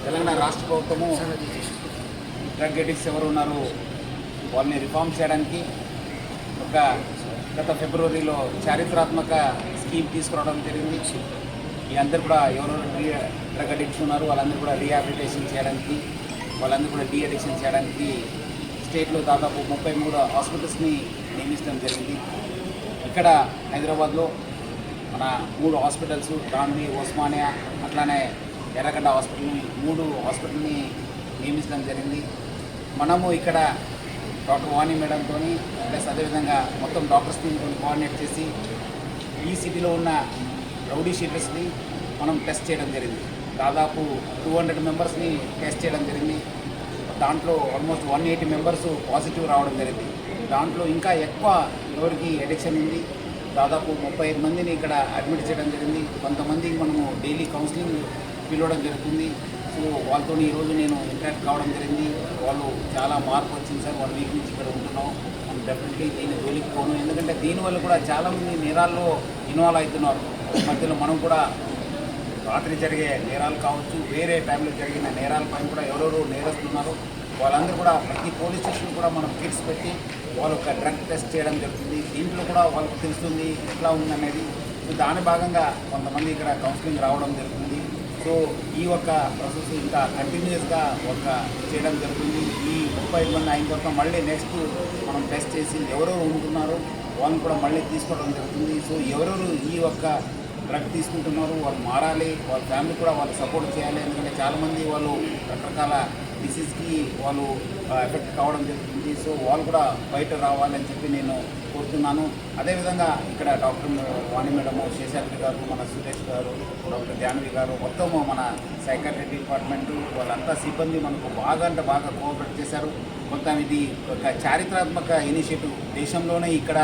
తెలంగాణ రాష్ట్ర ప్రభుత్వము drug addicts ఎవరు ఉన్నారో వాళ్ళని రిఫార్మ్ చేయడానికి ఒక గత ఫిబ్రవరిలో చారిత్రాత్మక స్కీమ్ తీసుకురావడం జరిగింది. ఈ అందరూ కూడా ఎవరెవరు డ్రగ్ అడిక్ట్స్ ఉన్నారో వాళ్ళందరూ కూడా రీహాబిలిటేషన్ చేయడానికి, వాళ్ళందరూ కూడా డీ అడిక్షన్ చేయడానికి స్టేట్లో దాదాపు 33 హాస్పిటల్స్ని నియమించడం జరిగింది. ఇక్కడ హైదరాబాద్లో మన 3 హాస్పిటల్స్, గాంధీ, ఉస్మానియా, అట్లానే ఎర్రగడ్డ హాస్పిటల్, 3 హాస్పిటల్ని నియమించడం జరిగింది. మనము ఇక్కడ డాక్టర్ వాణి మేడంతో ప్లస్ అదేవిధంగా మొత్తం డాక్టర్స్ టీమ్తో కోఆర్డినేట్ చేసి ఈ సిటీలో ఉన్న రౌడీ షీటర్స్ని మనం టెస్ట్ చేయడం జరిగింది. దాదాపు 200 మెంబర్స్ని టెస్ట్ చేయడం జరిగింది. దాంట్లో ఆల్మోస్ట్ 180 మెంబర్స్ పాజిటివ్ రావడం జరిగింది. దాంట్లో ఇంకా ఎక్కువ ఎవరికి అడిక్షన్ ఉంది, దాదాపు 35 మందిని ఇక్కడ అడ్మిట్ చేయడం జరిగింది. కొంతమందికి మనము డైలీ కౌన్సిలింగ్ పిలవడం జరుగుతుంది. సో వాళ్ళతో ఈరోజు నేను ఇంటరాక్ట్ కావడం జరిగింది. వాళ్ళు చాలా మార్పు వచ్చింది సార్, 1 వీక్ నుంచి ఇక్కడ ఉంటున్నాం, మనం డెఫినెట్లీ దీన్ని జోలికి పోను, ఎందుకంటే దీనివల్ల కూడా చాలామంది నేరాల్లో ఇన్వాల్వ్ అవుతున్నారు. మధ్యలో మనం కూడా రాత్రి జరిగే నేరాలు కావచ్చు, వేరే టైంలో జరిగిన నేరాలపైన కూడా ఎవరెవరు నేరస్తున్నారు వాళ్ళందరూ కూడా ప్రతి పోలీస్ స్టేషన్ కూడా మనం కిట్స్ పెట్టి వాళ్ళు ఒక డ్రగ్ టెస్ట్ చేయడం జరుగుతుంది. దీంట్లో కూడా వాళ్ళకి తెలుస్తుంది ఎట్లా ఉందనేది. సో దాని భాగంగా కొంతమంది ఇక్కడ కౌన్సిలింగ్ రావడం జరుగుతుంది. సో ఈ ఒక్క ప్రాసెస్ ఇంకా కంటిన్యూస్గా చేయడం జరుగుతుంది. ఈ 35 మంది అయిన తర్వాత మళ్ళీ నెక్స్ట్ మనం టెస్ట్ చేసి ఎవరెవరు ఉంటున్నారో వాళ్ళని కూడా మళ్ళీ తీసుకోవడం జరుగుతుంది. సో ఎవరెవరు ఈ ఒక్క డ్రగ్ తీసుకుంటున్నారు వాళ్ళు మారాలి, వాళ్ళ ఫ్యామిలీ కూడా వాళ్ళు సపోర్ట్ చేయాలి. ఎందుకంటే చాలామంది వాళ్ళు రకరకాల డిసీజ్కి వాళ్ళు ఎఫెక్ట్ కావడం జరుగుతుంది. సో వాళ్ళు కూడా బయట రావాలని చెప్పి నేను కోరుతున్నాను. అదేవిధంగా ఇక్కడ డాక్టర్ వాణి మేడము, శేషాద్రి గారు, మన సురేష్ గారు, డాక్టర్ జాన్వి గారు, మొత్తము మన సైకాట్రీ డిపార్ట్మెంటు వాళ్ళంతా సిబ్బంది మనకు బాగా అంటే బాగా కోఆపరేట్ చేశారు. మొత్తం ఇది ఒక చారిత్రాత్మక ఇనిషియేటివ్, దేశంలోనే ఇక్కడ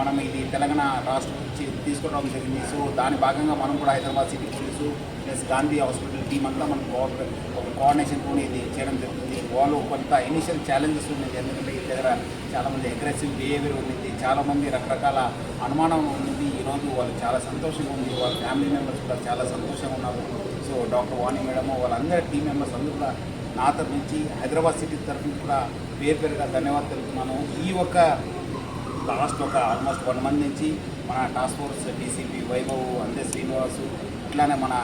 మనం ఇది తెలంగాణ రాష్ట్రం నుంచి తీసుకోవడం జరిగింది. సో దాని భాగంగా మనం కూడా Hyderabad city police plus Gandhi hospital team అంతా మనం ఒక కోఆర్డినేషన్తో ఇది చేయడం జరుగుతుంది. వాళ్ళు కొంత ఇనిషియల్ ఛాలెంజెస్ ఉంది, ఎందుకంటే ఈ దగ్గర చాలామంది అగ్రెసివ్ బిహేవియర్ ఉంది, చాలామంది రకరకాల అనుమానం ఉంది. ఈరోజు వాళ్ళు చాలా సంతోషంగా ఉంది, వాళ్ళ ఫ్యామిలీ మెంబర్స్ కూడా చాలా సంతోషంగా ఉన్నారు. సో డాక్టర్ వాణి మేడము వాళ్ళందరి టీం మెంబర్స్ అందరూ కూడా నా తరఫు నుంచి హైదరాబాద్ సిటీ తరఫున కూడా పేరుగా ధన్యవాదాలు తెలుపుతున్నాను. ఈ ఒక్క లాస్ట్ ఒక ఆల్మోస్ట్ 1 మంత్ నుంచి మన టాస్క్ ఫోర్స్ డీసీపీ వైభవ్, అందే శ్రీనివాసు, అట్లానే మన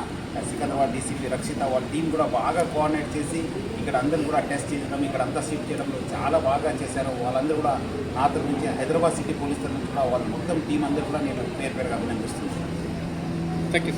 సికింద్రాబాద్ డీసీపీ రక్షిత వాళ్ళ టీం కూడా బాగా కోఆర్డినేట్ చేసి ఇక్కడ అందరూ కూడా టెస్ట్ చేయడం, ఇక్కడ అంతా షిఫ్ట్ చేయడంలో చాలా బాగా చేశారు. వాళ్ళందరూ కూడా నా తరఫు నుంచి హైదరాబాద్ సిటీ పోలీస్ తరఫు నుంచి కూడా వాళ్ళ మొత్తం టీం అందరూ కూడా నేను పేరుగా అభినందిస్తున్నాను. Thank you.